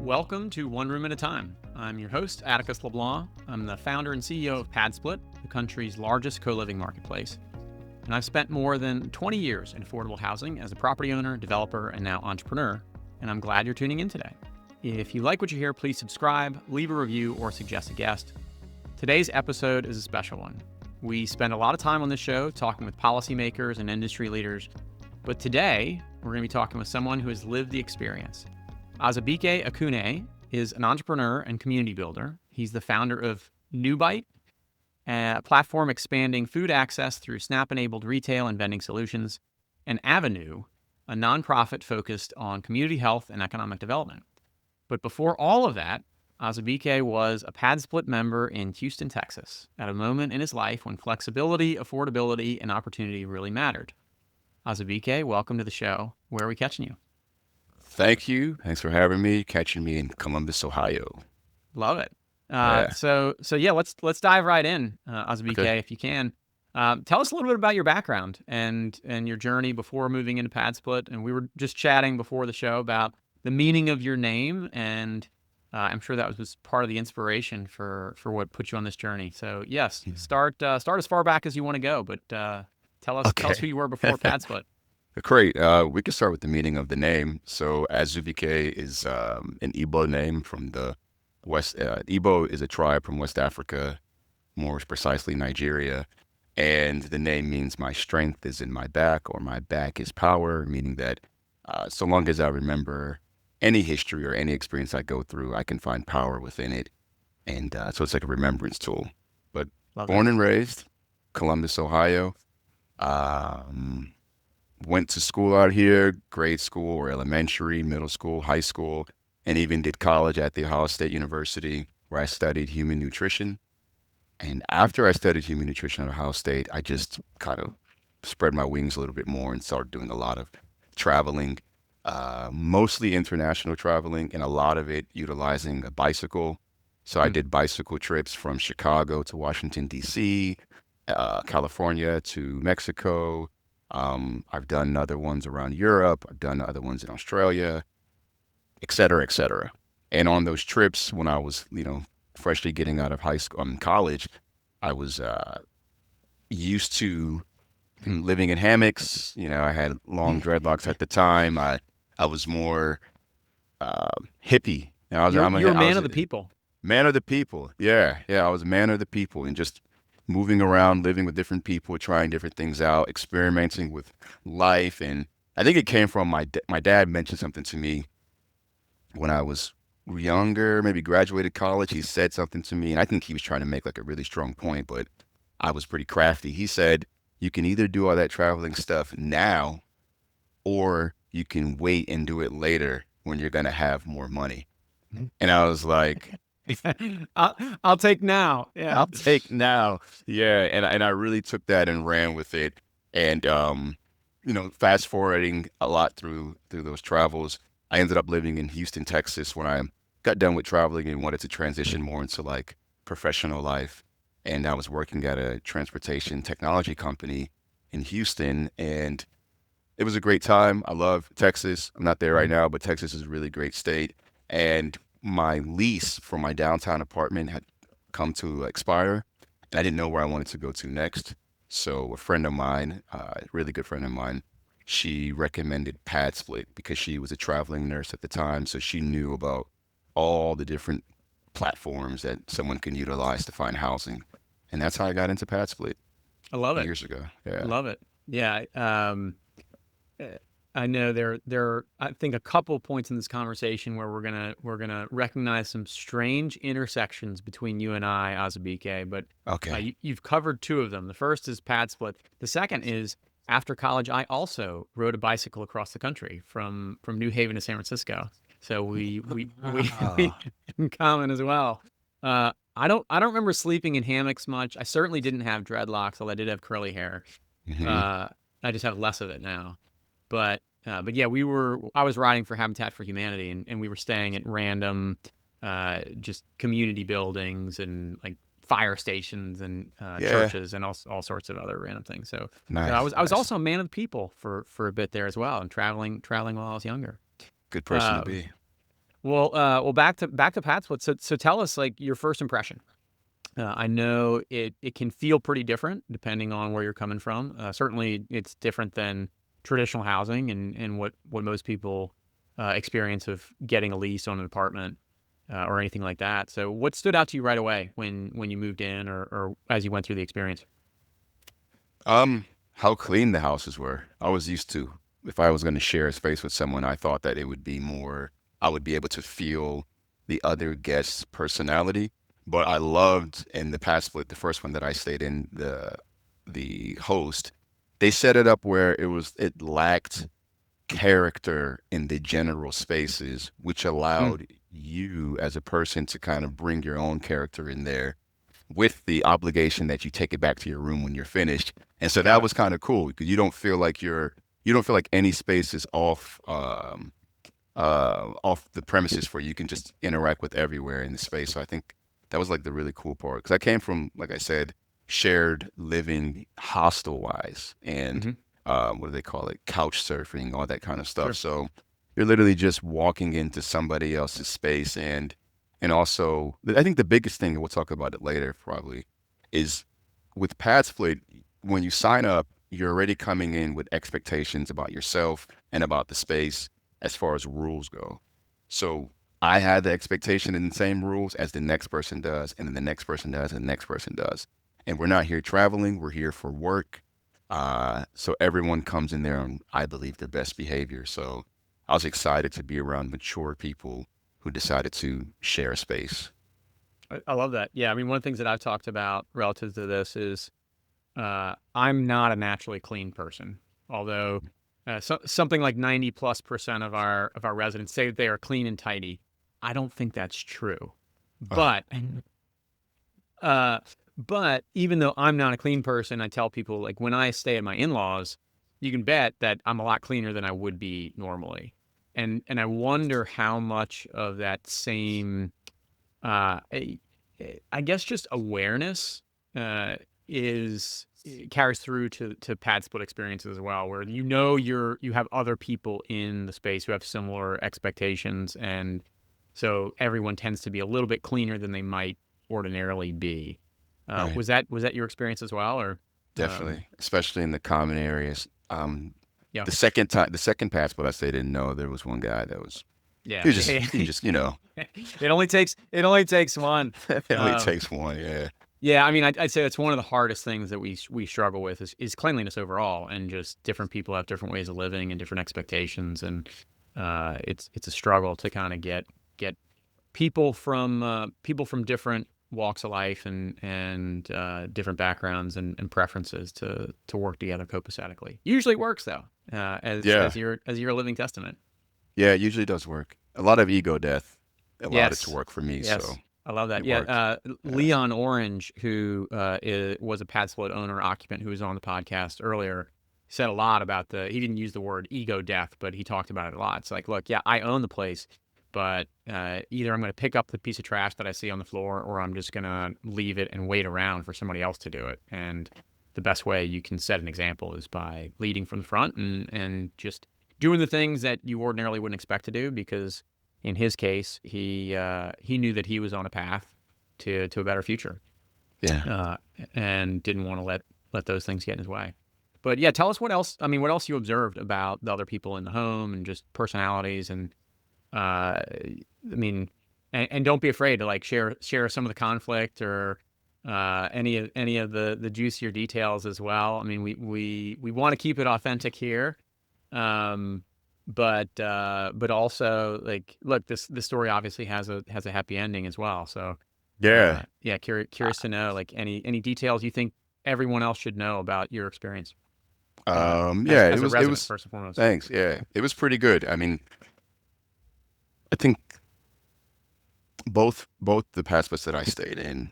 Welcome to One Room at a Time. I'm your host, Atticus LeBlanc. I'm the founder and CEO of PadSplit, the country's largest co-living marketplace. And I've spent more than 20 years in affordable housing as a property owner, developer, and now entrepreneur. And I'm glad you're tuning in today. If you like what you hear, please subscribe, leave a review, or suggest a guest. Today's episode is a special one. We spend a lot of time on this show talking with policymakers and industry leaders, but today we're going to be talking with someone who has lived the experience. Azubuike Akunne is an entrepreneur and community builder. He's the founder of NeuBite, a platform expanding food access through SNAP-enabled retail and vending solutions, and AveNeu, a nonprofit focused on community health and economic development. But before all of that, Azubuike was a PadSplit member in Houston, Texas, at a moment in his life when flexibility, affordability, and opportunity really mattered. Azubuike, welcome to the show. Where are we catching you? Thank you. Thanks for having me, catching me in Columbus, Ohio. Love it. Yeah. So yeah, let's dive right in, Azubuike, Okay. if you can. Tell us a little bit about your background and your journey before moving into PadSplit. And we were just chatting before the show about the meaning of your name, and I'm sure that was part of the inspiration for what put you on this journey. So yes, start as far back as you want to go, but tell us Okay. who you were before PadSplit. Great. We can start with the meaning of the name. So Azubuike is an Igbo name from the West. Igbo is a tribe from West Africa, more precisely Nigeria. And the name means my strength is in my back, or my back is power, meaning that so long as I remember any history or any experience I go through, I can find power within it. And so it's like a remembrance tool. But Love it. born and raised, Columbus, Ohio. Um, Went to school out here, grade school or elementary, middle school, high school, and even did college at The Ohio State University, where I studied human nutrition. And after I studied human nutrition at Ohio State, I just kind of spread my wings a little bit more and started doing a lot of traveling, mostly international traveling, and a lot of it utilizing a bicycle. So I did bicycle trips from Chicago to Washington, D.C., California to Mexico. I've done other ones around Europe. I've done other ones in Australia, et cetera, et cetera. And on those trips, when I was, freshly getting out of high school, college, I was used to living in hammocks. I had long dreadlocks at the time. I was more hippie. You're a I man was of a the people. man of the people. Yeah, yeah. I was a man of the people, and just moving around, living with different people, trying different things out, experimenting with life. And I think it came from my dad mentioned something to me when I was younger, maybe graduated college. He said something to me, and I think he was trying to make like a really strong point, but I was pretty crafty. He said, you can either do all that traveling stuff now, or you can wait and do it later when you're going to have more money. And I was like, I'll take now. Yeah. I'll take now. Yeah. And I really took that and ran with it. And, fast forwarding a lot through those travels, I ended up living in Houston, Texas when I got done with traveling and wanted to transition more into like professional life. And I was working at a transportation technology company in Houston, and it was a great time. I love Texas. I'm not there right now, but Texas is a really great state. And my lease for my downtown apartment had come to expire, and I didn't know where I wanted to go to next. So a friend of mine, a really good friend of mine, she recommended PadSplit because she was a traveling nurse at the time. So she knew about all the different platforms that someone can utilize to find housing. And that's how I got into PadSplit I love it. years ago. Yeah. Love it. Yeah. I know there are, I think, a couple points in this conversation where we're gonna recognize some strange intersections between you and I, Azubuike, but Okay. you've covered two of them. The first is PadSplit. The second is after college, I also rode a bicycle across the country from New Haven to San Francisco. So we Wow. in common as well. I don't remember sleeping in hammocks much. I certainly didn't have dreadlocks, although I did have curly hair. Hmm. Uh, I just have less of it now. But yeah, I was riding for Habitat for Humanity, and we were staying at random, just community buildings and like fire stations and Yeah. churches and all sorts of other random things. So I Nice. was Nice. also a man of the people for a bit there as well, and traveling while I was younger. Good person to Uh, be. Well, back to PadSplit. So tell us like your first impression. I know it can feel pretty different depending on where you're coming from. Certainly, it's different than traditional housing and what most people experience of getting a lease on an apartment or anything like that. So, what stood out to you right away when you moved in or as you went through the experience? How clean the houses were. I was used to, if I was going to share a space with someone, I thought that it would be more, I would be able to feel the other guest's personality. But I loved in the past split, the first one that I stayed in, the host, they set it up where it lacked character in the general spaces, which Mm, allowed you as a person to kind of bring your own character in there with the obligation that you take it back to your room when you're finished. And so got that it. was kind of cool because you don't feel like any space is off the premises for you. You can just interact with everywhere in the space. So I think that was like the really cool part because I came from, like I said, shared living hostel wise and Hmm. what do they call it? Couch surfing, all that kind of stuff. Sure. So you're literally just walking into somebody else's space and also I think the biggest thing, and we'll talk about it later probably, is with PadSplit, when you sign up, you're already coming in with expectations about yourself and about the space as far as rules go. So I had the expectation in the same rules as the next person does, and then the next person does, and the next person does. And we're not here traveling, we're here for work. So everyone comes in there on, I believe, their best behavior. So I was excited to be around mature people who decided to share a space. I love that. Yeah, I mean, one of the things that I've talked about relative to this is I'm not a naturally clean person, although something like 90+% of our residents say that they are clean and tidy. I don't think that's true. Uh, But uh, but even though I'm not a clean person, I tell people like when I stay at my in-laws, you can bet that I'm a lot cleaner than I would be normally. And I wonder how much of that same uh, I, I guess just awareness uh, is carries through to pad split experiences as well, where you have other people in the space who have similar expectations, and so everyone tends to be a little bit cleaner than they might ordinarily be. right. Was that your experience as well, or Definitely, especially in the common areas. yeah, The second passport I stayed didn't know there was one guy that was yeah, he just you know it only takes one. it only Um, takes one. Yeah, Yeah, I mean, I'd say it's one of the hardest things that we struggle with is cleanliness overall, and just different people have different ways of living and different expectations, and it's a struggle to kind of get people from different walks of life and different backgrounds and preferences to work together copacetically. Usually it works though, as yeah, you're a living testament. yeah. It usually does work. A lot of ego death allowed it to Yes. work for me, so Yes. I love that. it Yeah. worked. Yeah. Leon Orange, who was a PadSplit owner occupant who was on the podcast earlier, said a lot about he didn't use the word ego death, but he talked about it a lot. It's like, look, yeah, I own the place, but either I'm going to pick up the piece of trash that I see on the floor or I'm just going to leave it and wait around for somebody else to do it. And the best way you can set an example is by leading from the front and just doing the things that you ordinarily wouldn't expect to do because in his case, he knew that he was on a path to a better future, Yeah. uh, and didn't want to let those things get in his way. But yeah, tell us what else. I mean, what else you observed about the other people in the home and just personalities and I mean, and don't be afraid to like share some of the conflict or any of the juicier details as well. I mean, we want to keep it authentic here, um, but also like look, this story obviously has a happy ending as well. So Yeah. yeah, curious to know like any details you think everyone else should know about your experience as Yeah, as a it resident was first and foremost. thanks. Yeah. It was pretty good. I mean, I think both the passports that I stayed in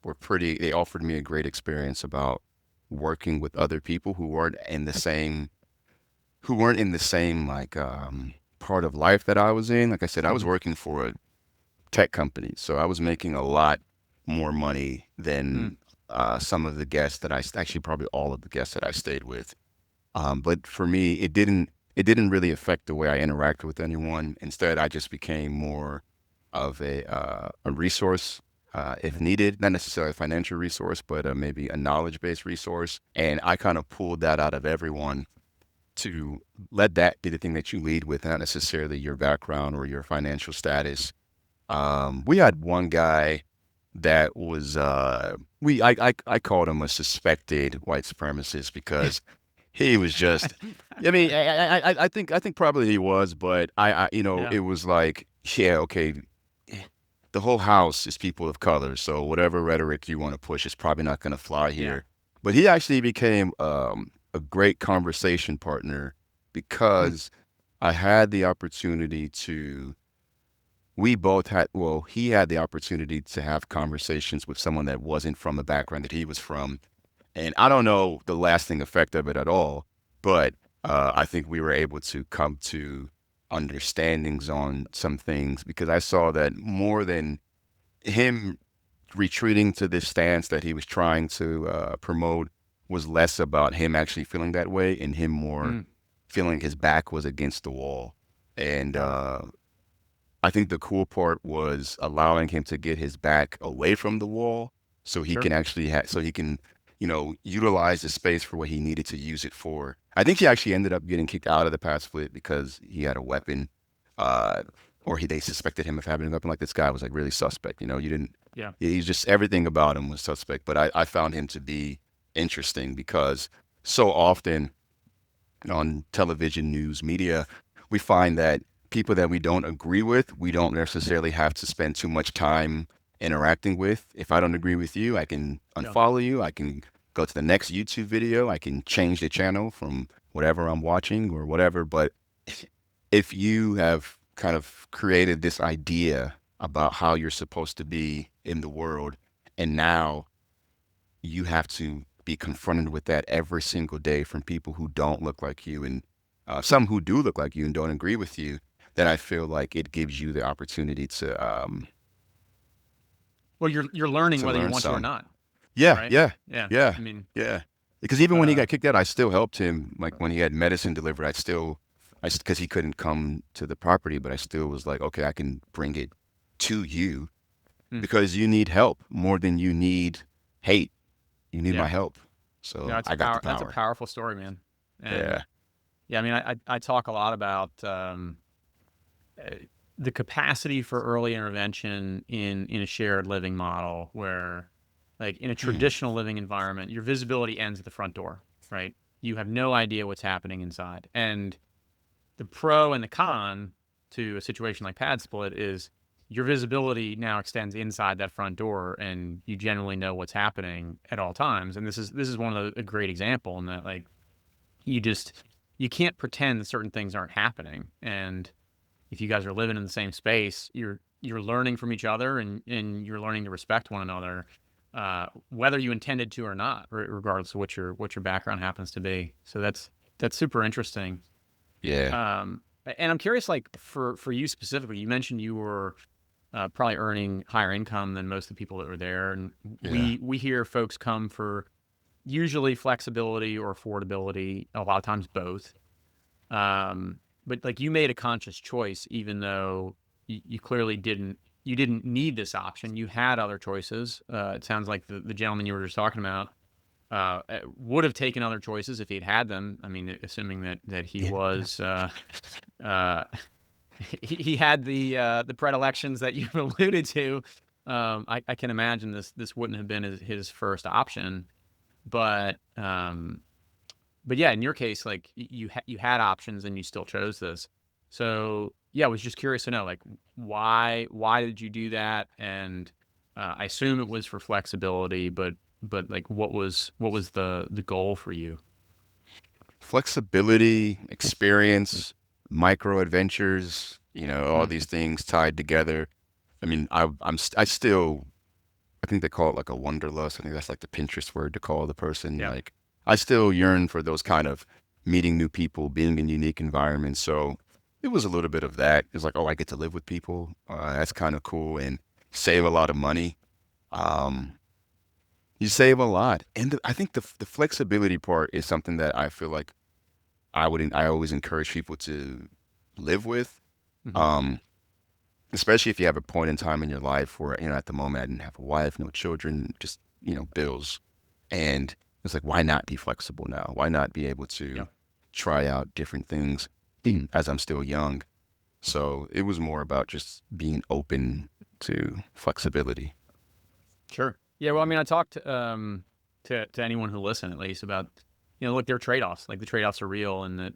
were pretty they offered me a great experience about working with other people who weren't in the same like part of life that I was in. Like I said, I was Hmm. working for a tech company, so I was making a lot more money Mm, than some of the guests that actually probably all of the guests that I stayed with. But for me, it didn't. it didn't really affect the way I interacted with anyone. Instead, I just became more of a resource if needed, not necessarily a financial resource, but maybe a knowledge-based resource. And I kind of pulled that out of everyone to let that be the thing that you lead with, not necessarily your background or your financial status. We had one guy that was I called him a suspected white supremacist because he was just. I mean, I think probably he was, but Yeah. it was like, yeah, okay, the whole house is people of color, so whatever rhetoric you want to push is probably not going to fly Yeah. here. But he actually became a great conversation partner Hmm. because I had the opportunity to. We both had, well, he had the opportunity to have conversations with someone that wasn't from the background that he was from. And I don't know the lasting effect of it at all, but I think we were able to come to understandings on some things because I saw that more than him retreating to this stance that he was trying to promote was less about him actually feeling that way and him more Mm. feeling his back was against the wall. And Got it. I think the cool part was allowing him to get his back away from the wall so he Sure. can actually so he can, utilize the space for what he needed to use it for. I think he actually ended up getting kicked out of the past split because he had a weapon, uh, or they suspected him of having a weapon. Like this guy was like really suspect. You didn't. Yeah. He's just everything about him was suspect. But I found him to be interesting because so often on television, news, media, we find that people that we don't agree with, we don't necessarily have to spend too much time interacting with. If I don't agree with you, I can Yeah. unfollow you. I can go to the next YouTube video. I can change the channel from whatever I'm watching or whatever. But if you have kind of created this idea about how you're supposed to be in the world, and now you have to be confronted with that every single day from people who don't look like you and some who do look like you and don't agree with you, then I feel like it gives you the opportunity Well, you're learning to whether you learn want to or some. not, Yeah, right? yeah, Yeah. yeah, I mean, yeah. Because even when he uh, got kicked out, I still helped him. Like when he had medicine delivered, because he couldn't come to the property, but I still was like, okay, I can bring it to you hmm. because you need help more than you need hate. You need my Yeah. help. Yeah. So It's a I got the power. That's a power. powerful story, man. And Yeah. yeah, I mean, I talk a lot about uh, the capacity for early intervention in a shared living model where, like in a Hmm. traditional living environment, your visibility ends at the front door, right? You have no idea what's happening inside. And the pro and the con to a situation like PadSplit is your visibility now extends inside that front door, and you generally know what's happening at all times. And this is one of a great example in that, like, you just you can't pretend that certain things aren't happening. And if you guys are living in the same space, you're learning from each other, and you're learning to respect one another, whether you intended to or not, regardless of what your background happens to be. So that's super interesting. Yeah. Um, and I'm curious, like for you specifically, you mentioned you were probably earning higher income than most of the people that were there, and Yeah. we hear folks come for usually flexibility or affordability, a lot of times both. But like you made a conscious choice, even though you clearly didn't. You didn't need this option. You had other choices. It sounds like the gentleman you were just talking about would have taken other choices if he'd had them. I mean, assuming that he Yeah. was uh, he had the predilections that you alluded to. I can imagine this wouldn't have been his first option, but but yeah, in your case, like you had options and you still chose this. So yeah, I was just curious to know, like, why did you do that? And I assume it was for flexibility, but like what was the goal for you? Flexibility, experience, micro adventures, all Hmm. these things tied together. I mean, I still, I think they call it like a wanderlust. I think that's like the Pinterest word to call the person. Yeah. Like, I still yearn for those kind of meeting new people, being in unique environments. So it was a little bit of that. It's like, oh, I get to live with people. That's kind of cool and save a lot of money. Um, you save a lot. And I think the flexibility part is something that I feel like I always encourage people to live with. Hmm. Um, Especially if you have a point in time in your life where, at the moment I didn't have a wife, no children, just, bills. And it's like, why not be flexible now? Why not be able to Yep. try out different things as I'm still young? So it was more about just being open to flexibility. Sure. Yeah. Well, I mean, I talked to anyone who listen at least about, look, there are trade-offs. Like the trade-offs are real, and that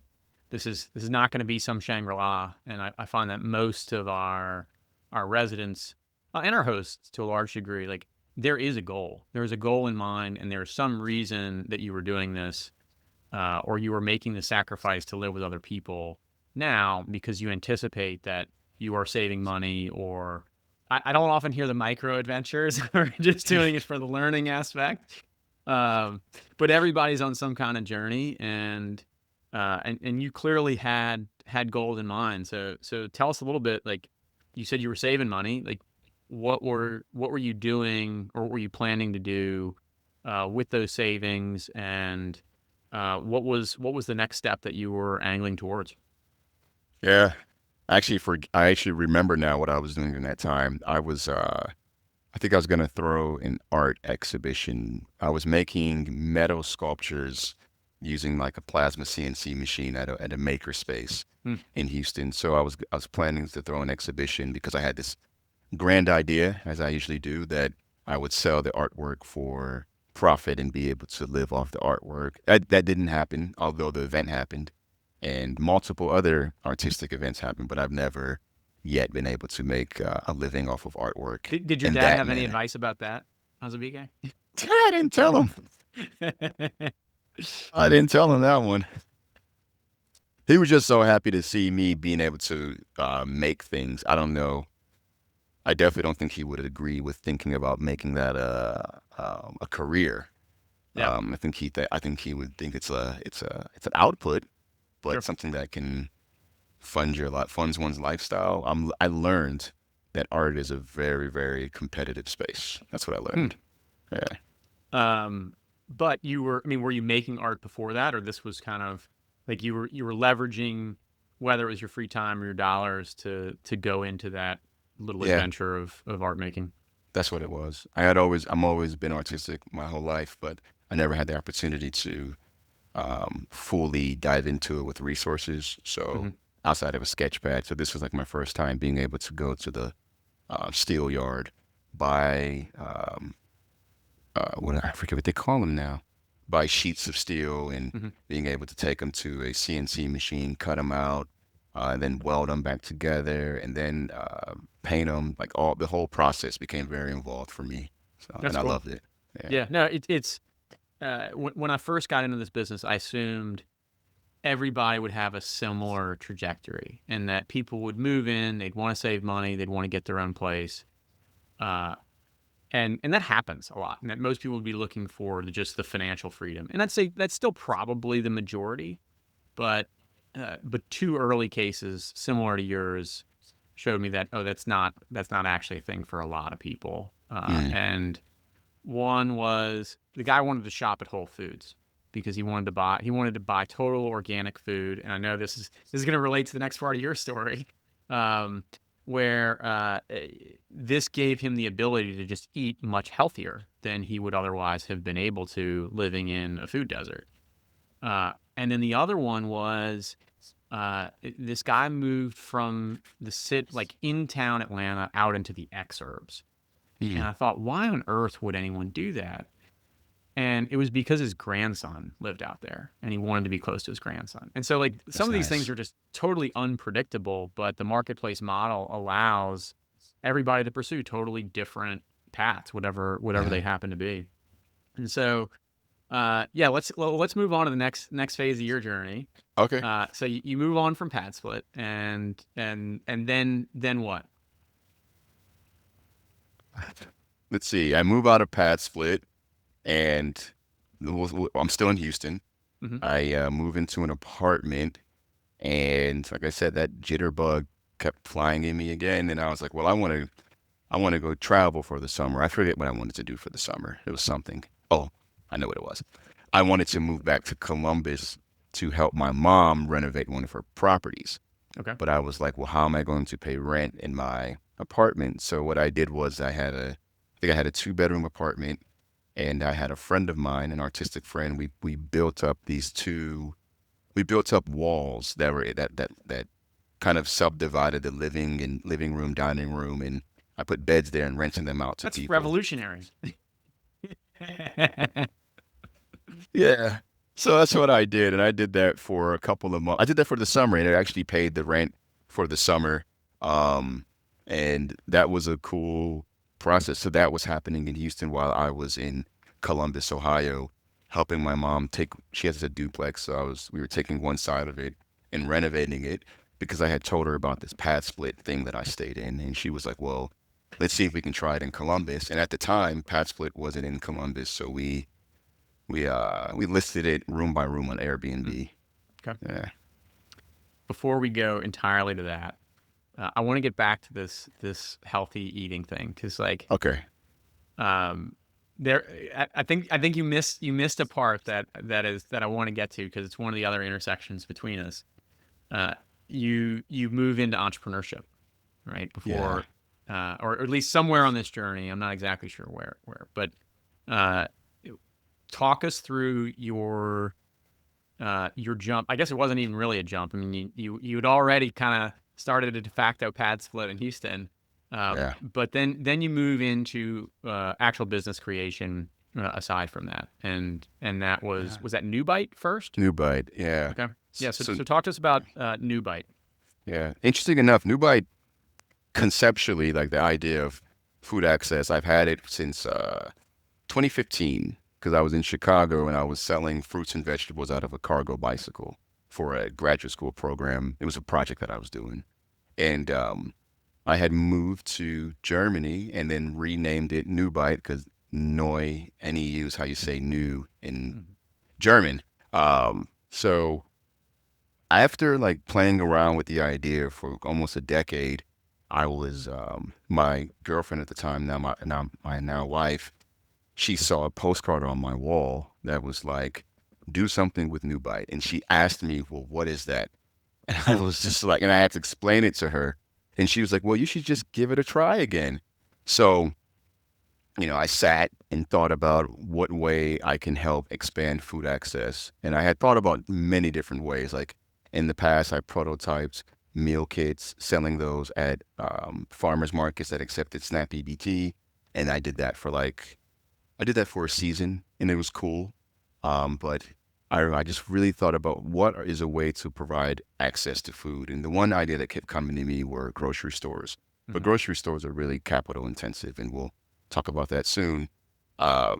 this is not going to be some Shangri-La. And I find that most of our residents and our hosts, to a large degree, like there is a goal. There is a goal in mind, and there's some reason that you were doing this, or you were making the sacrifice to live with other people now because you anticipate that you are saving money, or I don't often hear the micro adventures or just doing it for the learning aspect. But everybody's on some kind of journey, and you clearly had goals in mind. So tell us a little bit. Like you said, you were saving money. Like what were you doing, or what were you planning to do with those savings, and what was the next step that you were angling towards? Yeah. I actually remember now what I was doing in that time. I think I was gonna throw an art exhibition. I was making metal sculptures using like a plasma CNC machine at a maker space Hmm. in Houston. So I was planning to throw an exhibition because I had this grand idea, as I usually do, that I would sell the artwork for profit and be able to live off the artwork. That didn't happen, although the event happened, and multiple other artistic events happened, but I've never yet been able to make a living off of artwork Did your in dad that have any manner. advice about that, Azubuike? I didn't tell him. I didn't tell him that one. He was just so happy to see me being able to make things. I don't know. I definitely don't think he would agree with thinking about making that a career. Yeah, I think he would think it's an output, but sure. something that can funds one's lifestyle. I learned that art is a very, very competitive space. That's what I Hmm. learned. Yeah. Um, but I mean, were you making art before that, or this was kind of like you were leveraging whether it was your free time or your dollars to go into that little Yeah, adventure of art making? that's what it was. I'm always been artistic my whole life, but I never had the opportunity to fully dive into it with resources. So Hmm. outside of a sketch pad, so this was like my first time being able to go to the steel yard, buy I forget what they call them now, buy sheets of steel and Hmm. being able to take them to a CNC machine, cut them out, and then weld them back together, and then paint them. Like all the whole process became very involved for me, so That's and I cool. loved it. Yeah, Yeah, no, it's when I first got into this business, I assumed everybody would have a similar trajectory, and that people would move in, they'd want to save money, they'd want to get their own place, uh, and that happens a lot. And that most people would be looking for just the financial freedom, and I'd say that's still probably the majority, but two early cases similar to yours showed me that that's not actually a thing for a lot of people, mm, and one was the guy wanted to shop at Whole Foods because he wanted to buy total organic food, and I know this is going to relate to the next part of your story, um, where this gave him the ability to just eat much healthier than he would otherwise have been able to living in a food desert. And then the other one was this guy moved from like in town Atlanta out into the exurbs, and mm. I thought, why on earth would anyone do that? And it was because his grandson lived out there and he wanted to be close to his grandson. And so, like, some That's of these things nice. are just totally unpredictable, but the marketplace model allows everybody to pursue totally different paths, whatever Yeah. they happen to be. And so, yeah, let's move on to the next phase of your journey. Okay. So you move on from PadSplit, and then what? Let's see. I move out of PadSplit, and I'm still in Houston. Hmm. I move into an apartment, and like I said, that jitterbug kept flying in me again, and I was like, well, I want to go travel for the summer. I forget what I wanted to do for the summer. It was something. Oh, I know what it was. I wanted to move back to Columbus to help my mom renovate one of her properties. Okay. But I was like, well, how am I going to pay rent in my apartment? So what I did was I think I had a 2-bedroom apartment, and I had a friend of mine, an artistic friend. We built up we built up walls that kind of subdivided the living room, dining room, and I put beds there and renting them out to That's people. revolutionary. Yeah. So that's what I did, and I did that for a couple of months. I did that for the summer, and it actually paid the rent for the summer. Um, and that was a cool process. So that was happening in Houston while I was in Columbus, Ohio, helping my mom take. She has a duplex, so we were taking one side of it and renovating it because I had told her about this pad split thing that I stayed in, and she was like, "Well, let's see if we can try it in Columbus." And at the time, pad split wasn't in Columbus, so we listed it room by room on Mm, Airbnb. okay. Yeah. Before we go entirely to that, I want to get back to this healthy eating thing because Okay. um, there I think you missed a part that I want to get to because it's one of the other intersections between us. Uh, you move into entrepreneurship, right? Yeah. Before, or at least somewhere on this journey. I'm not exactly sure where, but uh, talk us through your jump. I guess it wasn't even really a jump. I mean, you had already kind of started a de facto pad split in Houston, Yeah. but then you move into actual business creation aside from that, and that Yeah. was that NeuBite first? NeuBite. Yeah. Okay, yeah. So So so talk to us about NeuBite. yeah. Interesting enough, NeuBite conceptually, like the idea of food access, I've had it since 2015 because I was in Chicago and I was selling fruits and vegetables out of a cargo bicycle for a graduate school program. It was a project that I was doing. And I had moved to Germany and then renamed it NeuBite because Neu, N-E-U is how you say new in Mhm. German. So after like playing around with the idea for almost a decade, I was my girlfriend at the time, now my wife. She saw a postcard on my wall that was like, "Do something with NeuBite," and she asked me, "Well, what is that?" And I was just like, and I had to explain it to her, and she was like, "Well, you should just give it a try again." So I sat and thought about what way I can help expand food access. And I had thought about many different ways. Like in the past, I prototyped meal kits, selling those at farmers markets that accepted SNAP EBT. And I did that for a season and it was cool. But I just really thought about what is a way to provide access to food. And the one idea that kept coming to me were grocery stores. But Mhm. grocery stores are really capital intensive, and we'll talk about that soon. Uh,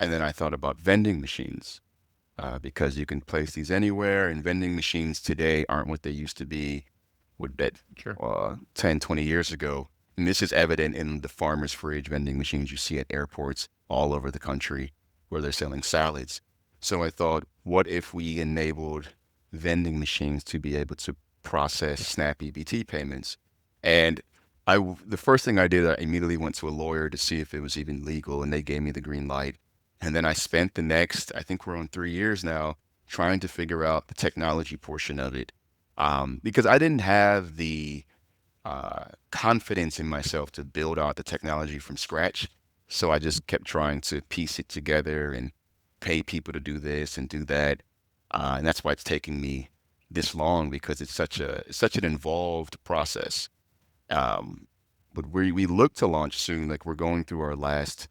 and then I thought about vending machines because you can place these anywhere, and vending machines today aren't what they used to be with that Sure. 10, 20 years ago. And this is evident in the farmer's fridge vending machines you see at airports all over the country where they're selling salads. So I thought, what if we enabled vending machines to be able to process SNAP EBT payments? And the first thing I did, I immediately went to a lawyer to see if it was even legal, and they gave me the green light. And then I spent the next, I think we're on 3 years now, trying to figure out the technology portion of it. Because I didn't have the confidence in myself to build out the technology from scratch. So I just kept trying to piece it together and pay people to do this and do that. And that's why it's taking me this long because it's such an involved process. Um, but we look to launch soon. Like we're going through our last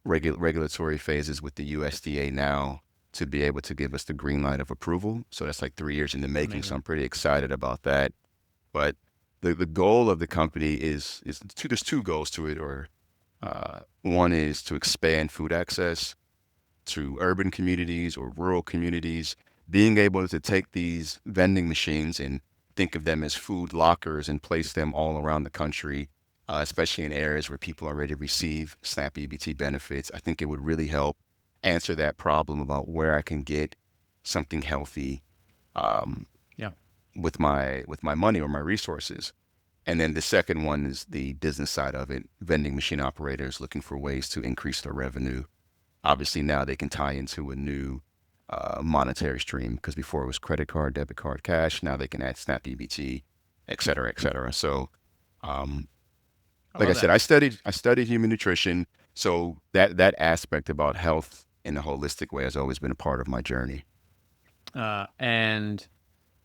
regulatory phases with the USDA now to be able to give us the green light of approval. So that's like 3 years in the making. So Amazing. I'm pretty excited about that. But the goal of the company is two. There's two goals to it. Or one is to expand food access to urban communities or rural communities, being able to take these vending machines and think of them as food lockers and place them all around the country, especially in areas where people already receive SNAP EBT benefits. I think it would really help answer that problem about where I can get something healthy um, Yeah. with my money or my resources. And then the second one is the business side of it, vending machine operators looking for ways to increase their revenue. Obviously now they can tie into a new monetary stream, because before it was credit card, debit card, cash. Now they can add Snap EBT, et cetera, et cetera. So, I like I love said, that. I studied human nutrition. So that aspect about health in a holistic way has always been a part of my journey. And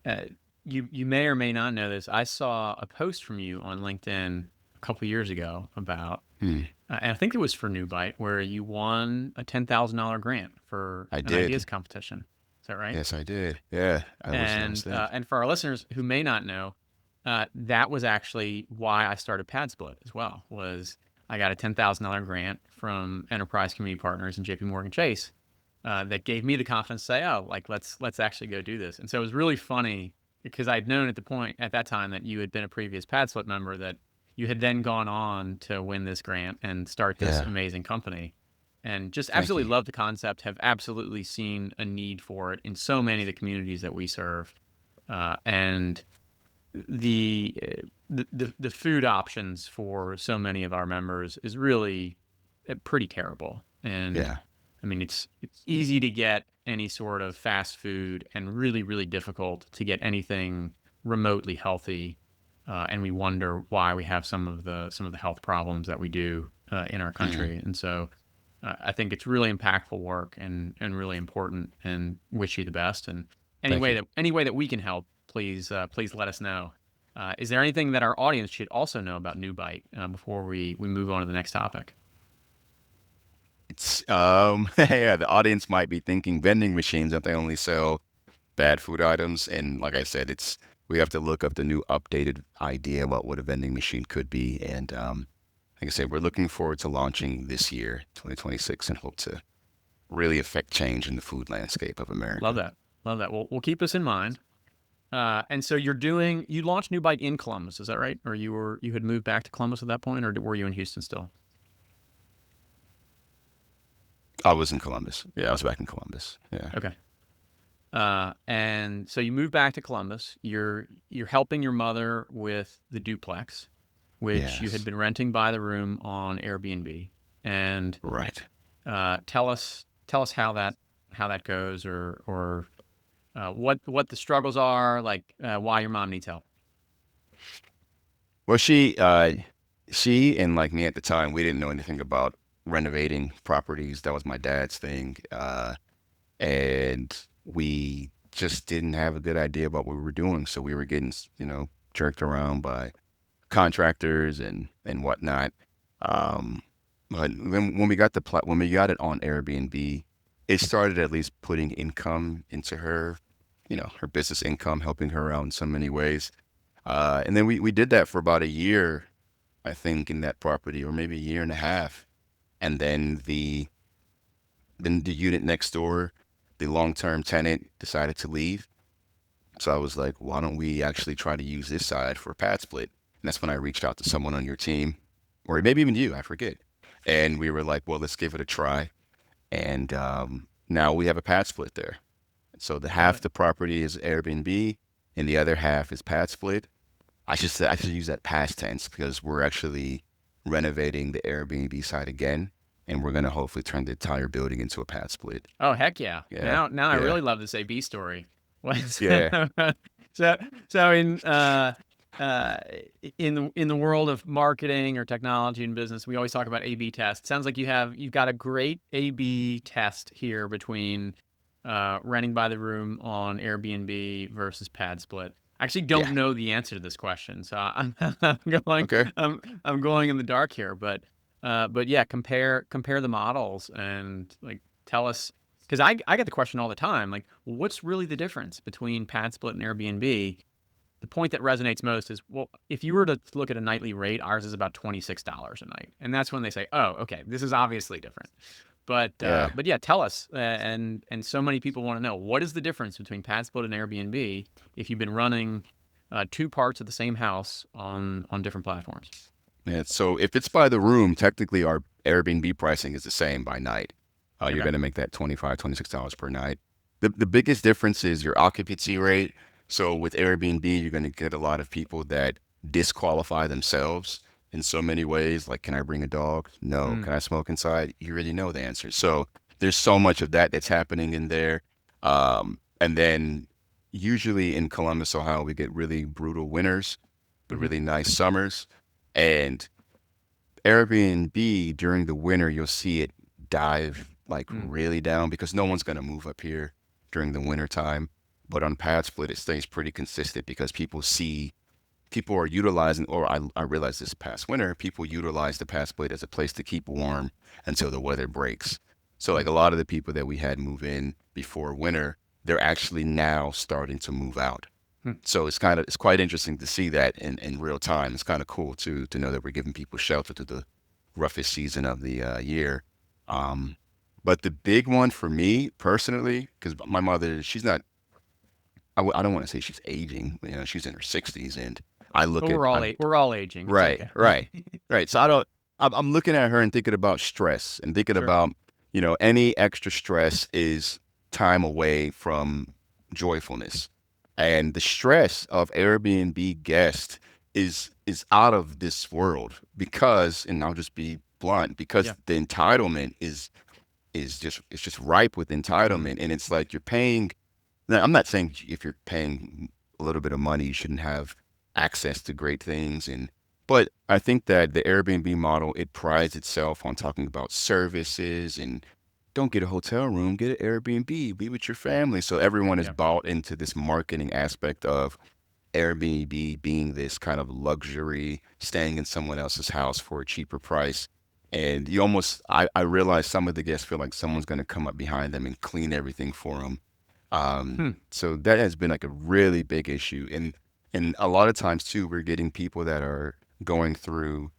uh, you may or may not know this. I saw a post from you on LinkedIn a couple years ago about, Hmm. and I think it was for NeuBite, where you won a $10,000 grant for I an ideas did. competition. Is that right? Yes, I did. Yeah, that was there. And for our listeners who may not know, that was actually why I started PadSplit as well. Was I got a $10,000 grant from Enterprise Community Partners and JP Morgan Chase that gave me the confidence to say, "Oh, like let's actually go do this." And so it was really funny because I'd known at that time that you had been a previous PadSplit member, that you had then gone on to win this grant and start this Yeah, amazing company, and just thank you. absolutely love the concept. Have absolutely seen a need for it in so many of the communities that we serve, and the, the food options for so many of our members is really pretty terrible. And Yeah, I mean, it's easy to get any sort of fast food, and really really difficult to get anything remotely healthy. And we wonder why we have some of the health problems that we do in our mhm. country. And so I think it's really impactful work, and really important, and wish you the best. And Thank you. any way that we can help, please let us know. Is there anything that our audience should also know about NeuBite before we move on to the next topic? It's yeah, the audience might be thinking vending machines that they only sell bad food items, and like I said, it's we have to look up the new updated idea about what a vending machine could be, and like I said, we're looking forward to launching this year, 2026, and hope to really affect change in the food landscape of Love America. that. Love that. We'll keep this in mind. And so you launched NeuBite in Columbus, is that right? Or you had moved back to Columbus at that point, or were you in Houston still? I was in Columbus. Yeah, I was back in Columbus. Yeah. Okay. And so you moved back to Columbus. You're helping your mother with the duplex, which you had Yes. been renting by the room on Airbnb. And Right. tell us how that goes, or what the struggles are, like why your mom needs help. Well, she and like me at the time, we didn't know anything about renovating properties. That was my dad's thing. And we just didn't have a good idea about what we were doing. So we were getting, jerked around by contractors and whatnot. Um, but when we got when we got it on Airbnb, it started at least putting income into her, her business income, helping her out in so many ways. And then we did that for about a year, I think, in that property, or maybe a year and a half. And then the unit next door, the long-term tenant decided to leave. So I was like, why don't we actually try to use this side for pad split? And that's when I reached out to someone on your team, or maybe even you, I forget. And we were like, well, let's give it a try. And now we have a pad split there. So the Love half it. the property is Airbnb, and the other half is pad split. I should use that past tense because we're actually renovating the Airbnb side again, and we're gonna hopefully turn the entire building into a pad split. Oh heck yeah! Yeah, Now I yeah, really love this AB story. yeah. so so uh, in the world of marketing or technology and business, we always talk about A/B test. Sounds like you've got a great A/B test here between renting by the room on Airbnb versus pad split. I actually don't Yeah. know the answer to this question, so I'm going Okay. I'm going in the dark here. But yeah, compare the models, and like tell us, because I get the question all the time, like, well, what's really the difference between PadSplit and Airbnb? The point that resonates most is, well, if you were to look at a nightly rate, ours is about $26 a night, and that's when they say, oh, okay, this is obviously different. Yeah. But yeah, tell us, and so many people want to know, what is the difference between PadSplit and Airbnb if you've been running two parts of the same house on different platforms. Yeah. So if it's by the room, technically our Airbnb pricing is the same by night. You're Okay. gonna make that $25, $26 per night. The biggest difference is your occupancy rate. So with Airbnb, you're gonna get a lot of people that disqualify themselves in so many ways. Like, can I bring a dog? No. Mm, Can I smoke inside? You already know the answer. So there's so much of that that's happening in there. And then usually in Columbus, Ohio, we get really brutal winters, but Hmm. really nice summers. And Airbnb during the winter, you'll see it dive like Mm. really down because no one's going to move up here during the winter time. But on PadSplit, it stays pretty consistent because people are utilizing, or I realized this past winter, people utilize the PadSplit as a place to keep warm until the weather breaks. So like Mm. a lot of the people that we had move in before winter, they're actually now starting to move out. Mm. So it's quite interesting to see that in real time. It's kind of cool to know that we're giving people shelter through the roughest season of the year. Um, but the big one for me personally, because my mother, she's not, I don't want to say she's aging, she's in her 60s, and I But look at, we're all aging. It's right, okay. right, right. So I'm looking at her and thinking about stress and thinking Sure. about, any extra stress is time away from joyfulness. And the stress of Airbnb guests is out of this world because, and I'll just be blunt, because Yeah. the entitlement is just ripe with Mm. entitlement. And it's like you're paying. Now, I'm not saying if you're paying a little bit of money, you shouldn't have access to great things. But I think that the Airbnb model, it prides itself on talking about services and don't get a hotel room, get an Airbnb, be with your family. So everyone is Yeah. bought into this marketing aspect of Airbnb being this kind of luxury, staying in someone else's house for a cheaper price. And I realize some of the guests feel like someone's going to come up behind them and clean everything for them. Hmm. So that has been like a really big issue. And a lot of times too, we're getting people that are going through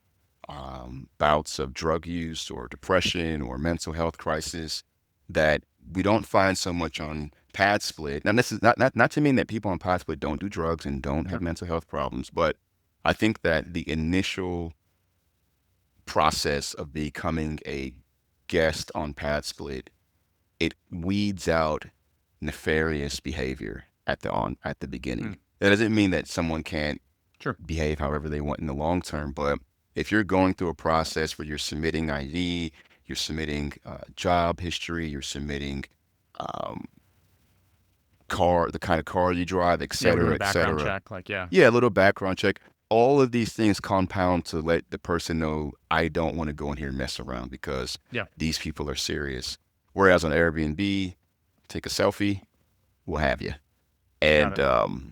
bouts of drug use or depression or mental health crisis that we don't find so much on PadSplit. Now, this is not to mean that people on PadSplit don't do drugs and don't have Sure. mental health problems, but I think that the initial process of becoming a guest on PadSplit, it weeds out nefarious behavior at the beginning. Hmm. That doesn't mean that someone can't Sure. behave however they want in the long term, but if you're going through a process where you're submitting ID, you're submitting job history, you're submitting um, the kind of car you drive, et Yeah. We're doing cetera, a et background cetera. check. Like, yeah. Yeah, a little background check. All of these things compound to let the person know I don't want to go in here and mess around because Yeah. these people are serious. Whereas on Airbnb, take a selfie, we'll have you. Got And it.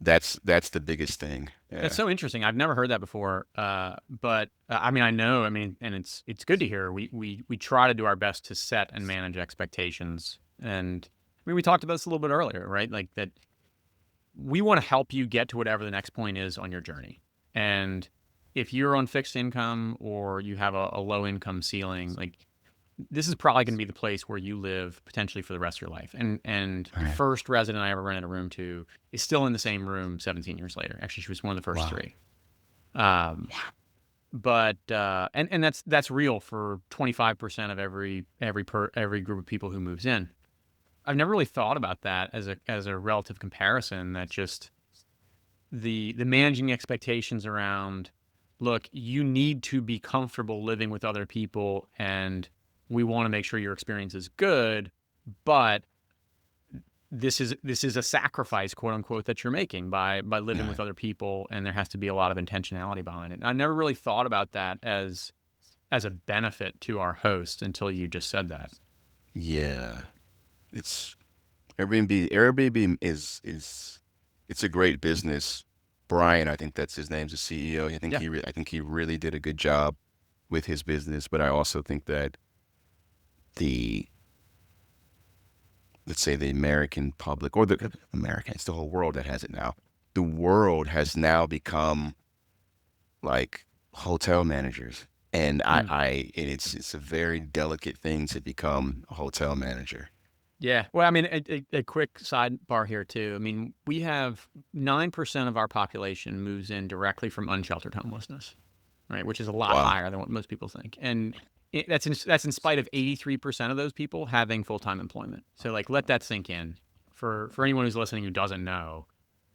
that's the biggest thing. That's Yeah. so interesting. I've never heard that before. But I mean, I know. I mean, and it's good to hear. We try to do our best to set and manage expectations. And I mean, we talked about this a little bit earlier, right? Like that we want to help you get to whatever the next point is on your journey. And if you're on fixed income or you have a low income ceiling, like this is probably going to be the place where you live potentially for the rest of your life. And All the right. first resident I ever rented a room to is still in the same room 17 years later. Actually, she was one of the first Wow. three. Um, but and that's real for 25% of every group of people who moves in. I've never really thought about that as a relative comparison. That just the managing expectations around, look, you need to be comfortable living with other people, and we want to make sure your experience is good, but this is a sacrifice, quote unquote, that you're making by living Yeah. with other people, and there has to be a lot of intentionality behind it. And I never really thought about that as a benefit to our host until you just said that. Yeah. It's Airbnb is it's a great business. Brian, I think that's his name's the CEO. Yeah. I think he really did a good job with his business, but I also think that the let's say the American public or the American, it's the whole world that has it now. The world has now become like hotel managers. And Mm. and it's a very delicate thing to become a hotel manager. Yeah. Well, I mean, a quick sidebar here too. I mean, we have 9% of our population moves in directly from unsheltered homelessness, right? Which is a lot Wow. higher than what most people think. And that's in spite of 83% of those people having full-time employment. So like, let that sink in for anyone who's listening who doesn't know.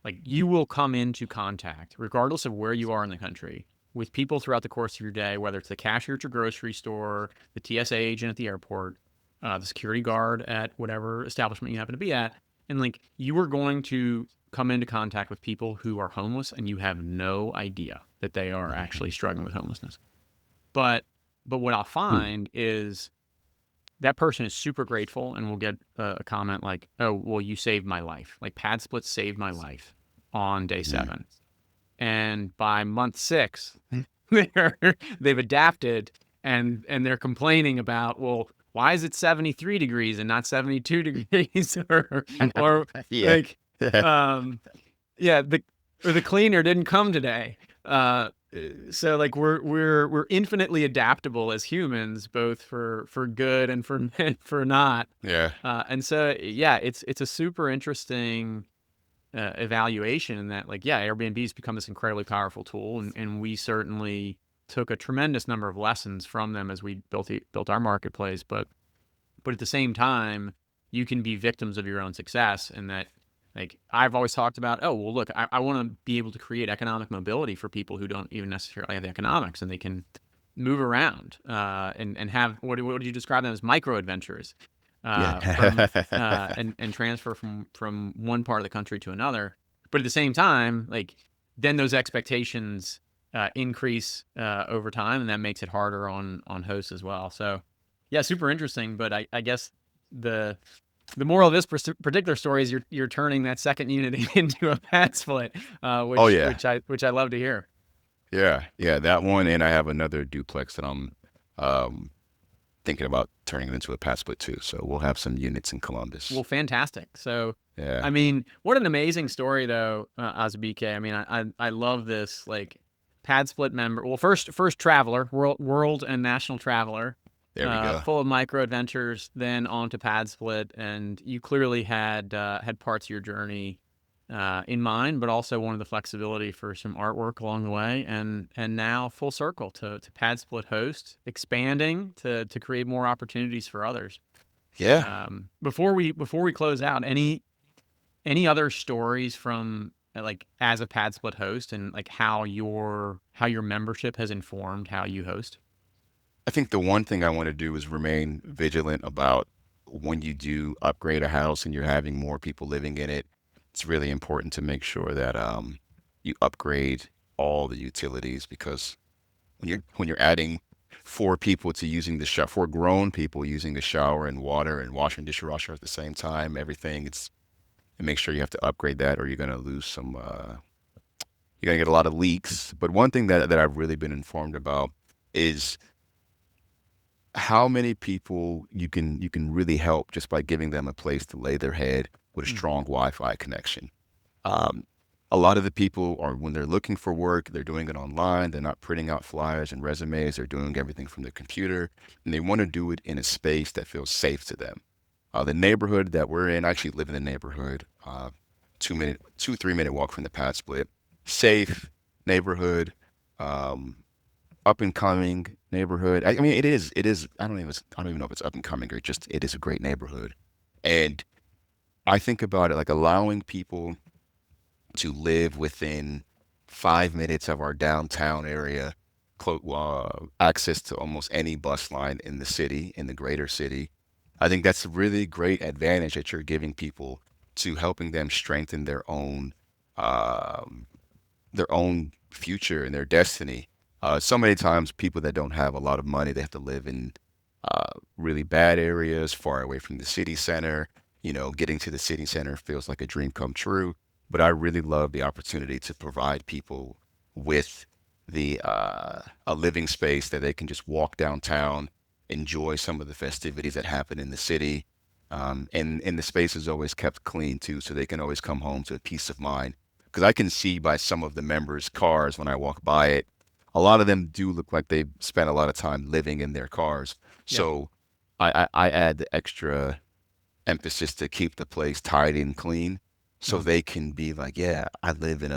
Like, you will come into contact, regardless of where you are in the country, with people throughout the course of your day, whether it's the cashier at your grocery store, the TSA agent at the airport. the security guard at whatever establishment you happen to be at, and like you are going to come into contact with people who are homeless and you have no idea that they are actually struggling with homelessness. But what I'll find is that person is super grateful and will get a comment like, "Oh, well, you saved my life. Like PadSplit saved my life on day 7." And by month 6, they've adapted and they're complaining about, well, why is it 73 degrees and not 72 degrees? or Yeah. like, yeah, the cleaner didn't come today. So like we're infinitely adaptable as humans, both for good and for not. Yeah. And so yeah, it's a super interesting evaluation in that, like, yeah, Airbnb has become this incredibly powerful tool, and we certainly took a tremendous number of lessons from them as we built our marketplace. But at the same time, you can be victims of your own success, and that, like, I've always talked about, oh, well, look, I want to be able to create economic mobility for people who don't even necessarily have the economics, and they can move around and have, what do you describe them as, micro adventures, from Yeah. and transfer from one part of the country to another. But at the same time, like, then those expectations increase over time, and that makes it harder on hosts as well. So yeah, super interesting. But I guess the moral of this particular story is you're turning that second unit into a PadSplit, Oh yeah. which I love to hear. Yeah. Yeah. That one, and I have another duplex that I'm um, thinking about turning it into a PadSplit too. So we'll have some units in Columbus. Well, fantastic. So, Yeah. I mean, what an amazing story, though, Azubuike. I mean, I love this, like, PadSplit member. Well, first traveler, world and national traveler, There we go. full of micro adventures, then on to PadSplit, and you clearly had parts of your journey in mind, but also wanted the flexibility for some artwork along the way, and now full circle to PadSplit host, expanding to create more opportunities for others. Yeah. Before we close out, any other stories from like as a PadSplit host, and like how your membership has informed how you host? I think the one thing I want to do is remain vigilant about when you do upgrade a house and you're having more people living in it. It's really important to make sure that you upgrade all the utilities, because when you're adding 4 people to using the shower, 4 grown people using the shower and water and washer and dishwasher at the same time, everything, and make sure you have to upgrade that, or you're gonna lose some. You're gonna get a lot of leaks. But one thing that I've really been informed about is how many people you can really help just by giving them a place to lay their head with a Mm. strong Wi-Fi connection. Um, a lot of the people are, when they're looking for work, they're doing it online. They're not printing out flyers and resumes. They're doing everything from their computer, and they want to do it in a space that feels safe to them. The neighborhood that we're in, I actually live in the neighborhood, 3 minute walk from the pad split. Safe neighborhood, um, up and coming neighborhood. I mean, it is. I don't even know if it's up and coming, or just it is a great neighborhood. And I think about it like allowing people to live within 5 minutes of our downtown area, access to almost any bus line in the city, in the greater city. I think that's a really great advantage that you're giving people, to helping them strengthen um, their own future and their destiny. So many times, people that don't have a lot of money, they have to live in really bad areas, far away from the city center. Getting to the city center feels like a dream come true. But I really love the opportunity to provide people with a living space that they can just walk downtown, enjoy some of the festivities that happen in the city. And the space is always kept clean too, so they can always come home to a peace of mind. Because I can see by some of the members' cars when I walk by it, a lot of them do look like they've spent a lot of time living in their cars. Yep. So I add the extra emphasis to keep the place tidy and clean, so Mm. they can be like, yeah, I live in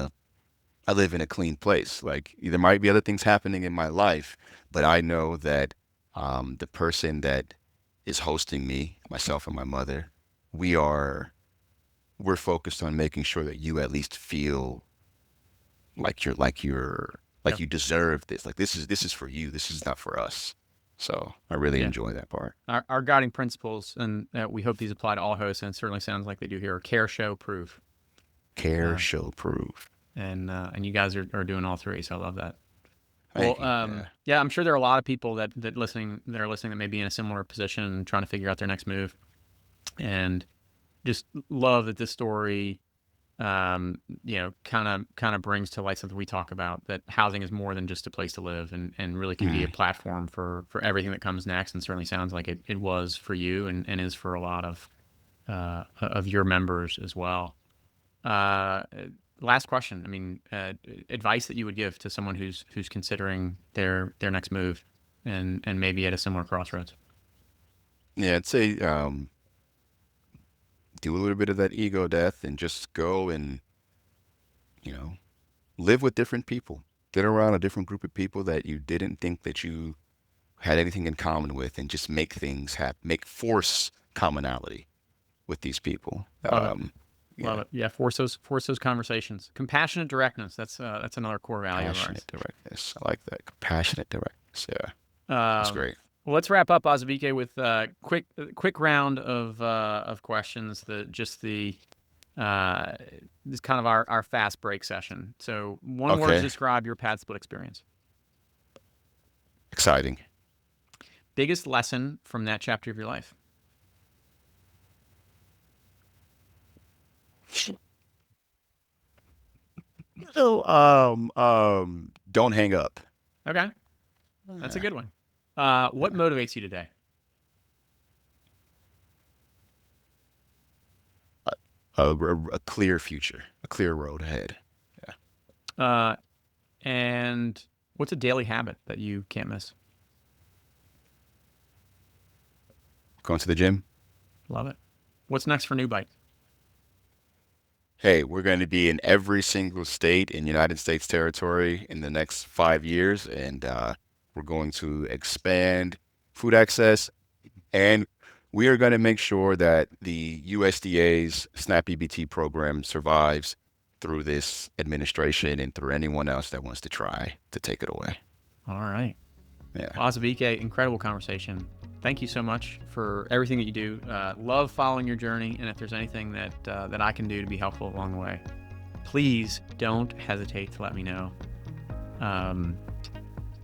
a clean place. Like, there might be other things happening in my life, but I know that the person that is hosting me, myself and my mother, we are we're focused on making sure that you at least feel like you're like Yep. you deserve this. Like, this is for you. This is not for us. So I really Yeah. enjoy that part. Our guiding principles, and we hope these apply to all hosts, and it certainly sounds like they do here, are care, show, prove. Care, show, prove. And you guys are doing all three, so I love that. Thank Well, you. yeah, I'm sure there are a lot of people that are listening that may be in a similar position and trying to figure out their next move. And just love that this story, kind of brings to light something we talk about, that housing is more than just a place to live, and really can be a platform for everything that comes next. And certainly sounds like it was for you, and is for a lot of your members as well. Last question. I mean, advice that you would give to someone who's considering their next move, and maybe at a similar crossroads. Yeah, I'd say do a little bit of that ego death and just go and, live with different people. Get around a different group of people that you didn't think that you had anything in common with, and just make things happen. Force commonality with these people. Love it. Yeah, force those conversations. Compassionate directness. That's another core value of ours. Compassionate directness. I like that. Compassionate directness. Yeah, that's great. Well, let's wrap up, Azubuike, with a quick round of questions. This is kind of our fast break session. So one word to describe your PadSplit experience. Exciting. Biggest lesson from that chapter of your life. So, don't hang up. Okay, that's a good one. What motivates you today? A clear future, a clear road ahead. Yeah. And what's a daily habit that you can't miss? Going to the gym. Love it. What's next for NeuBite? Hey, we're going to be in every single state in United States territory in the next 5 years, and we're going to expand food access, and we are going to make sure that the USDA's SNAP EBT program survives through this administration and through anyone else that wants to try to take it away. All right. Yeah. Azubuike, incredible conversation. Thank you so much for everything that you do. Love following your journey, and if there's anything that I can do to be helpful along the way, please don't hesitate to let me know.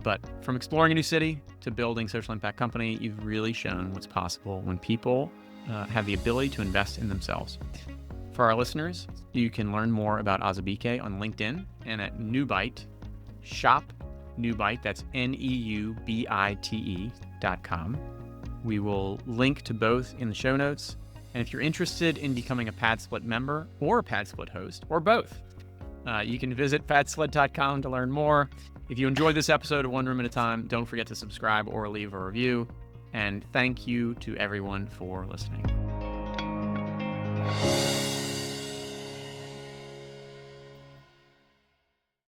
But from exploring a new city to building social impact company, you've really shown what's possible when people have the ability to invest in themselves. For our listeners, you can learn more about Azubuike on LinkedIn and at NeuBite. Shop NeuBite, that's NEUBITE.com. We will link to both in the show notes. And if you're interested in becoming a PadSplit member or a PadSplit host, or both, you can visit padsplit.com to learn more. If you enjoyed this episode of One Room at a Time, don't forget to subscribe or leave a review. And thank you to everyone for listening.